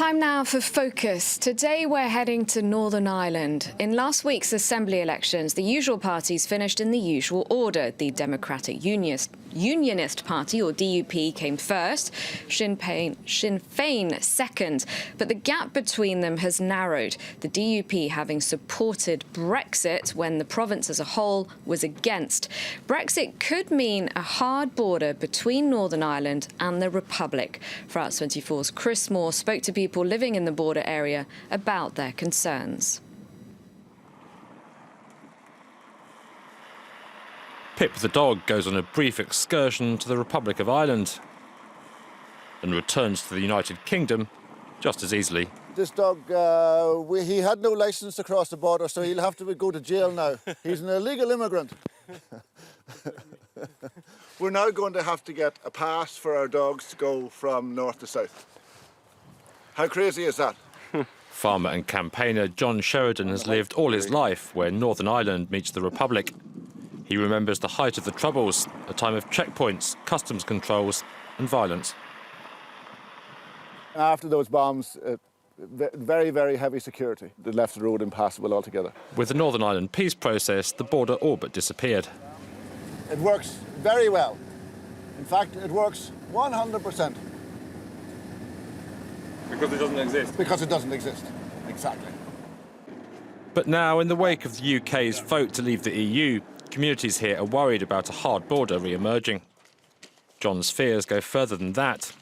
Time now for Focus. Today we're heading to Northern Ireland. In last week's Assembly elections, the usual parties finished in the usual order. The Democratic Unionist Party, or DUP, came first, Sinn Féin second. But the gap between them has narrowed, the DUP having supported Brexit when the province as a whole was against. Brexit could mean a hard border between Northern Ireland and the Republic. France 24's Chris Moore spoke to people living in the border area about their concerns. Pip the dog goes on a brief excursion to the Republic of Ireland and returns to the United Kingdom just as easily. This dog, he had no licence to cross the border, so he'll have to go to jail now. He's an illegal immigrant. We're now going to have to get a pass for our dogs to go from north to south. How crazy is that? Farmer and campaigner John Sheridan has lived all his life where Northern Ireland meets the Republic. He remembers the height of the Troubles, a time of checkpoints, customs controls and violence. After those bombs, very, very heavy security that left the road impassable altogether. With the Northern Ireland peace process, the border all but disappeared. It works very well. In fact, it works 100%. Because it doesn't exist? Because it doesn't exist, exactly. But now, in the wake of the UK's vote to leave the EU, communities here are worried about a hard border re-emerging. John's fears go further than that.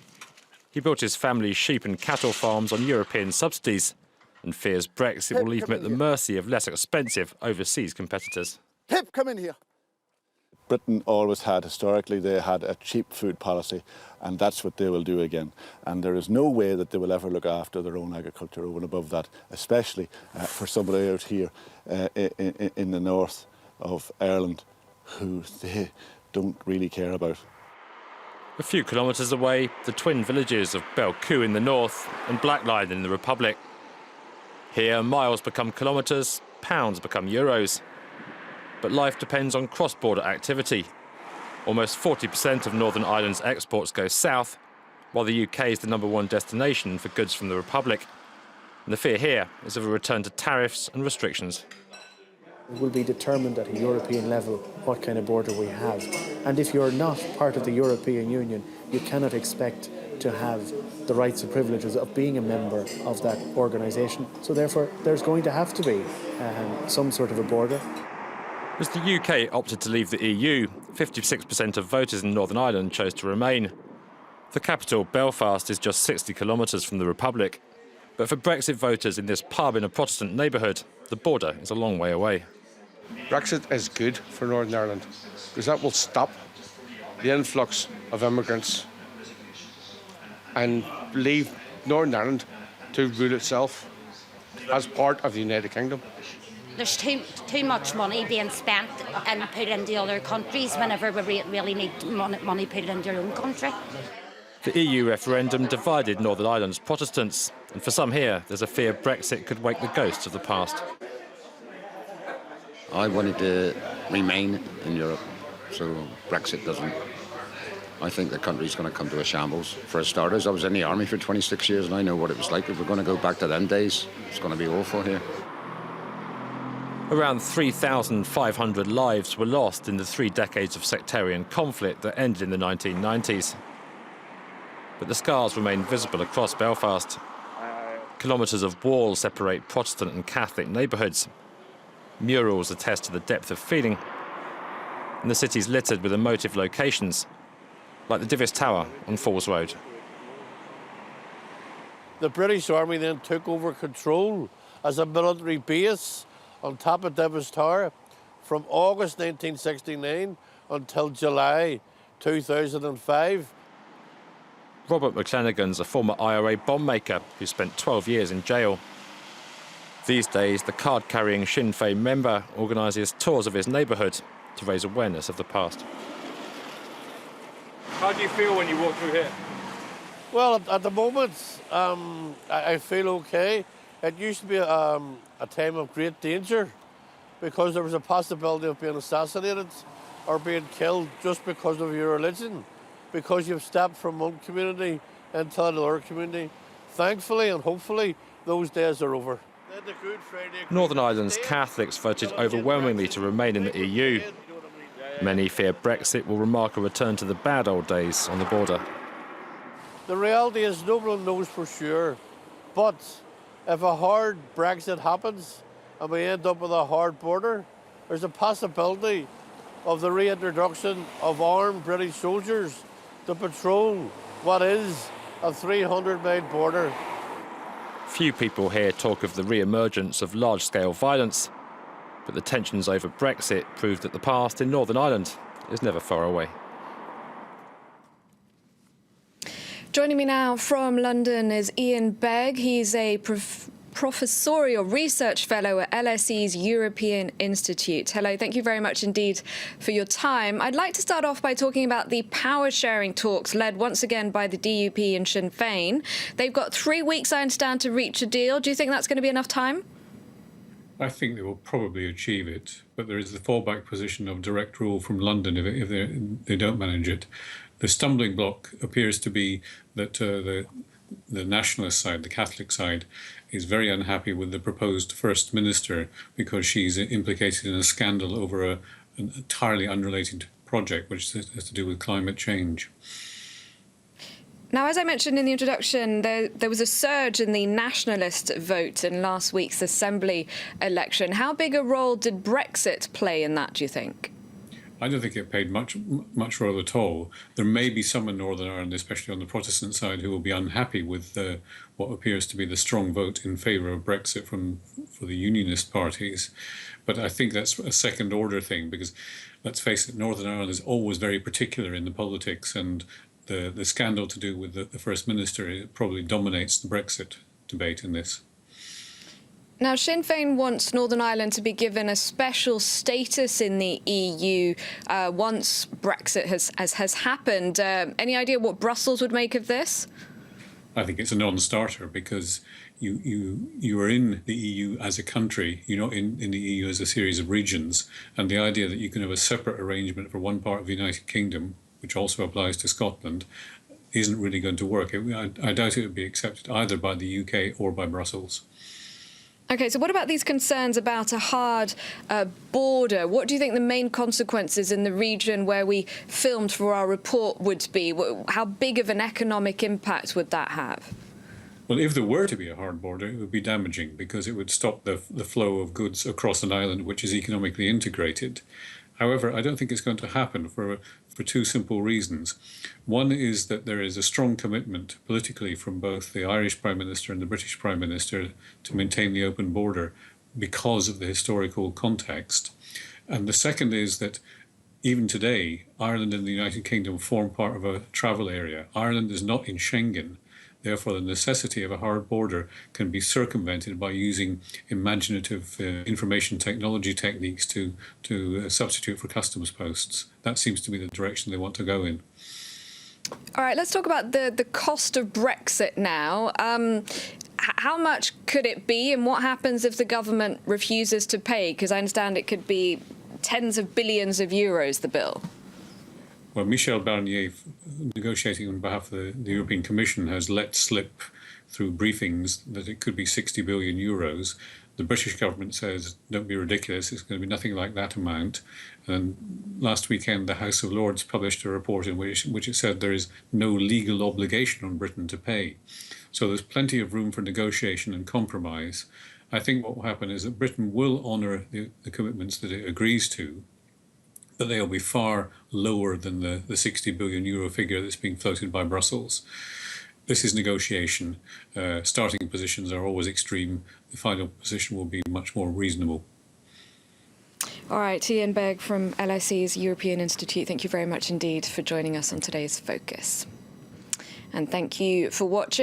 He built his family's sheep and cattle farms on European subsidies and fears Brexit will leave him at the mercy of less expensive overseas competitors. Pip, come in here. Britain always had, historically, they had a cheap food policy, and that's what they will do again. And there is no way that they will ever look after their own agriculture over and above that, especially for somebody out here in the north of Ireland who they don't really care about. A few kilometres away, the twin villages of Belcoo in the north and Blackline in the Republic. Here, miles become kilometres, pounds become euros. But life depends on cross-border activity. Almost 40% of Northern Ireland's exports go south, while the UK is the #1 destination for goods from the Republic. And the fear here is of a return to tariffs and restrictions. It will be determined at a European level what kind of border we have. And if you're not part of the European Union, you cannot expect to have the rights and privileges of being a member of that organisation. So therefore, there's going to have to be some sort of a border. As the UK opted to leave the EU, 56% of voters in Northern Ireland chose to remain. The capital, Belfast, is just 60 kilometres from the Republic. But for Brexit voters in this pub in a Protestant neighbourhood, the border is a long way away. Brexit is good for Northern Ireland because that will stop the influx of immigrants and leave Northern Ireland to rule itself as part of the United Kingdom. There's too much money being spent and put into other countries whenever we really need money put into our own country. The EU referendum divided Northern Ireland's Protestants, and for some here, there's a fear Brexit could wake the ghosts of the past. I wanted to remain in Europe, so Brexit doesn't. I think the country's going to come to a shambles. For starters, I was in the army for 26 years and I know what it was like. If we're going to go back to them days, it's going to be awful here. Around 3,500 lives were lost in the 3 decades of sectarian conflict that ended in the 1990s. But the scars remain visible across Belfast. Kilometres of wall separate Protestant and Catholic neighbourhoods. Murals attest to the depth of feeling. And the city's littered with emotive locations, like the Divis Tower on Falls Road. The British Army then took over control as a military base on top of Divis Tower from August 1969 until July 2005. Robert McClenaghan's a former IRA bomb maker who spent 12 years in jail. These days, the card-carrying Sinn Féin member organises tours of his neighbourhood to raise awareness of the past. How do you feel when you walk through here? Well, at the moment, I feel okay. It used to be a time of great danger because there was a possibility of being assassinated or being killed just because of your religion, because you've stepped from one community into another community thankfully and hopefully those days are over. Northern Ireland's Catholics voted overwhelmingly to remain in the EU. Many fear Brexit will mark a return to the bad old days on the border. The reality is no one knows for sure, but if a hard Brexit happens and we end up with a hard border, there's a possibility of the reintroduction of armed British soldiers to patrol what is a 300-mile border. Few people here talk of the re-emergence of large-scale violence, but the tensions over Brexit prove that the past in Northern Ireland is never far away. Joining me now from London is Ian Begg. He's a professorial research fellow at LSE's European Institute. Hello, thank you very much indeed for your time. I'd like to start off by talking about the power-sharing talks led once again by the DUP and Sinn Féin. They've got 3 weeks, I understand, to reach a deal. Do you think that's going to be enough time? I think they will probably achieve it, but there is the fallback position of direct rule from London if they don't manage it. The stumbling block appears to be that the nationalist side, the Catholic side, is very unhappy with the proposed First Minister because she's implicated in a scandal over an entirely unrelated project which has to do with climate change. Now, as I mentioned in the introduction, there was a surge in the nationalist vote in last week's Assembly election. How big a role did Brexit play in that, do you think? I don't think it played much role at all. There may be some in Northern Ireland, especially on the Protestant side, who will be unhappy with what appears to be the strong vote in favour of Brexit for the unionist parties. But I think that's a second-order thing because, let's face it, Northern Ireland is always very particular in the politics, and the scandal to do with the First Minister probably dominates the Brexit debate in this. Now, Sinn Féin wants Northern Ireland to be given a special status in the EU once Brexit has happened. Any idea what Brussels would make of this? I think it's a non-starter because you are in the EU as a country. You're not in the EU as a series of regions. And the idea that you can have a separate arrangement for one part of the United Kingdom, which also applies to Scotland, isn't really going to work. I doubt it would be accepted either by the UK or by Brussels. OK, so what about these concerns about a hard border? What do you think the main consequences in the region where we filmed for our report would be? How big of an economic impact would that have? Well, if there were to be a hard border, it would be damaging because it would stop the flow of goods across an island which is economically integrated. However, I don't think it's going to happen for two simple reasons. One is that there is a strong commitment politically from both the Irish Prime Minister and the British Prime Minister to maintain the open border because of the historical context. And the second is that even today, Ireland and the United Kingdom form part of a travel area. Ireland is not in Schengen. Therefore, the necessity of a hard border can be circumvented by using imaginative information technology techniques to substitute for customs posts. That seems to be the direction they want to go in. All right, let's talk about the cost of Brexit now. How much could it be, and what happens if the government refuses to pay? Because I understand it could be tens of billions of euros, the bill. Well, Michel Barnier, negotiating on behalf of the European Commission, has let slip through briefings that it could be 60 billion euros. The British government says, don't be ridiculous, it's going to be nothing like that amount. And last weekend, the House of Lords published a report in which it said there is no legal obligation on Britain to pay. So there's plenty of room for negotiation and compromise. I think what will happen is that Britain will honour the commitments that it agrees to, but they'll be far lower than the 60 billion euro figure that's being floated by Brussels. This is negotiation. Starting positions are always extreme. The final position will be much more reasonable. All right, Ian Begg from LSE's European Institute, thank you very much indeed for joining us on today's Focus. And thank you for watching.